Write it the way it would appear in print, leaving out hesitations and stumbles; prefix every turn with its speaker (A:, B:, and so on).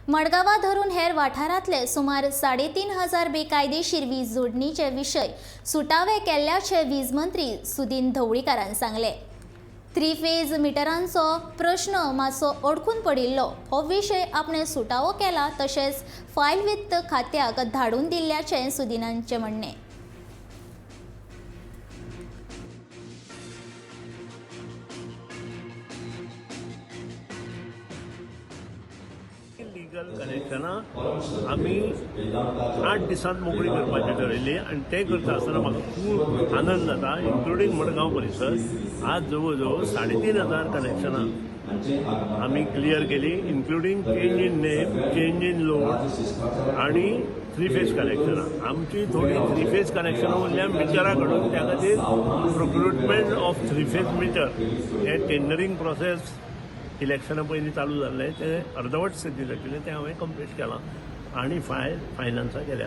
A: मडगांवां धरून हेर वाठारांतले सुमार 3,500 बेकायदेशीर वीज जोडणीचे विशय सुटावे केल्ल्याचे वीज मंत्री सुदीन ढवळीकारान सांगले। 3 फेज मिटरांचो प्रश्न मातसो अडकून पडिल्लो हो विशय आपणे सुटावो केला तशेंच फायल वित्त खात्याक धाडून दिल्ल्याचे सुदीनांचे म्हणणे।
B: लीगल कनेक्शनां आमी 8 दिसांत मोकळी करपाची ठरयिल्ली आनी ते करता आसतना म्हाका खूब आनंद जाता। इन्क्लुडींग मडगांव परिसर आज जवळ जवळ 3,500 कनेक्शनां आमी क्लियर केली, including change in name, change in load आनी 3 फेज कनेक्शनां। आमची थोडी 3 फेज कनेक्शनां उरल्या मिटरा कडून, त्या खातीर प्रोक्रुटमेंट ऑफ 3 फेज मिटर हे टेंडरींग प्रोसेस इलेक्शना पयलीं चालू जाल्लें, ते अर्दवट स्थितीत आशिल्लें, तें हांवें कंप्लीट केलां आनी फायल फायनान्सा गेल्या।